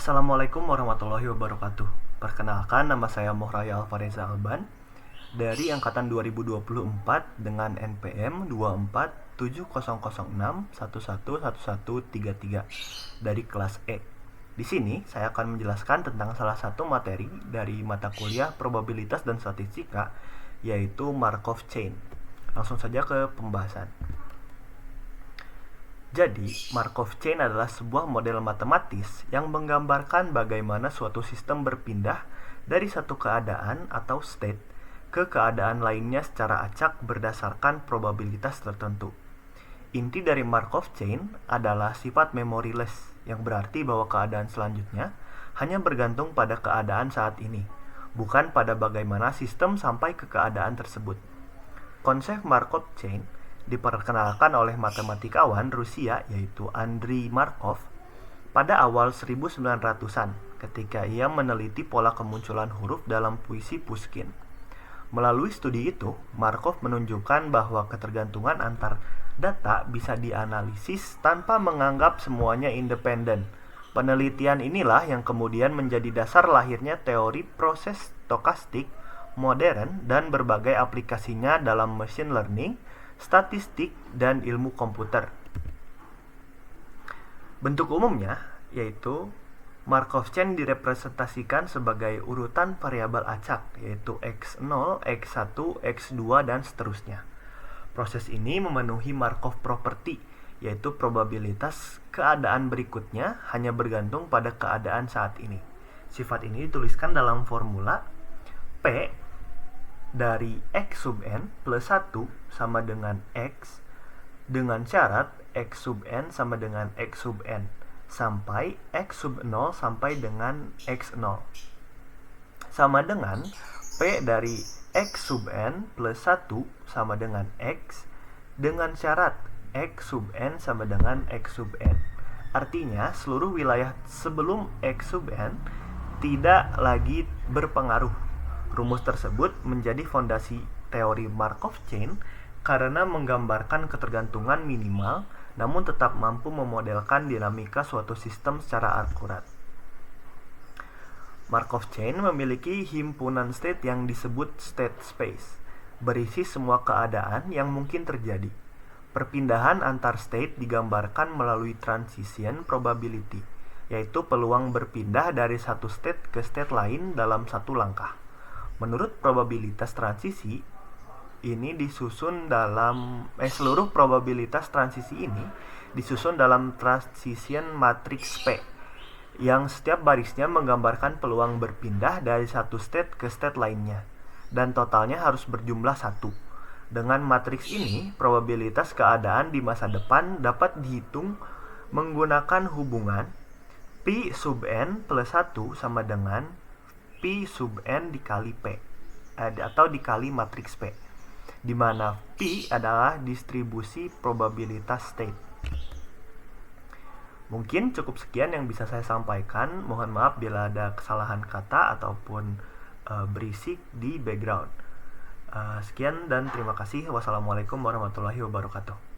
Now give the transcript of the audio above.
Assalamualaikum warahmatullahi wabarakatuh. Perkenalkan, nama saya Mohraya Alvareza Alban dari angkatan 2024 dengan NPM 2470061111133 dari kelas E. Di sini saya akan menjelaskan tentang salah satu materi dari mata kuliah probabilitas dan statistika, yaitu Markov Chain. Langsung saja ke pembahasan. Jadi, Markov Chain adalah sebuah model matematis yang menggambarkan bagaimana suatu sistem berpindah dari satu keadaan atau state ke keadaan lainnya secara acak berdasarkan probabilitas tertentu. Inti dari Markov Chain adalah sifat memoryless, yang berarti bahwa keadaan selanjutnya hanya bergantung pada keadaan saat ini, bukan pada bagaimana sistem sampai ke keadaan tersebut. Konsep Markov Chain diperkenalkan oleh matematikawan Rusia yaitu Andrei Markov pada awal 1900-an ketika ia meneliti pola kemunculan huruf dalam puisi Pushkin. Melalui studi itu, Markov menunjukkan bahwa ketergantungan antar data bisa dianalisis tanpa menganggap semuanya independen. Penelitian inilah yang kemudian menjadi dasar lahirnya teori proses stokastik modern dan berbagai aplikasinya dalam machine learning, statistik, dan ilmu komputer. Bentuk umumnya yaitu Markov Chain direpresentasikan sebagai urutan variabel acak, yaitu x0, x1, x2, dan seterusnya. Proses ini memenuhi Markov property, yaitu probabilitas keadaan berikutnya hanya bergantung pada keadaan saat ini. Sifat ini dituliskan dalam formula P dari x sub n plus 1 sama dengan x dengan syarat x sub n sama dengan x sub n sampai x sub 0 sampai dengan x0 sama dengan P dari x sub n plus 1 sama dengan x dengan syarat x sub n sama dengan x sub n. Artinya seluruh wilayah sebelum x sub n tidak lagi berpengaruh. Rumus tersebut menjadi fondasi teori Markov Chain karena menggambarkan ketergantungan minimal namun tetap mampu memodelkan dinamika suatu sistem secara akurat. Markov Chain memiliki himpunan state yang disebut state space, berisi semua keadaan yang mungkin terjadi. Perpindahan antar state digambarkan melalui transition probability, yaitu peluang berpindah dari satu state ke state lain dalam satu langkah. Menurut probabilitas transisi ini seluruh probabilitas transisi ini disusun dalam transition matrix P yang setiap barisnya menggambarkan peluang berpindah dari satu state ke state lainnya dan totalnya harus berjumlah 1. Dengan matriks ini, probabilitas keadaan di masa depan dapat dihitung menggunakan hubungan P sub n plus 1 sama dengan P sub n dikali P atau dikali matriks P, di mana P adalah distribusi probabilitas state. Mungkin cukup sekian yang bisa saya sampaikan. Mohon maaf bila ada kesalahan kata ataupun berisik di background. Sekian dan terima kasih. Wassalamualaikum warahmatullahi wabarakatuh.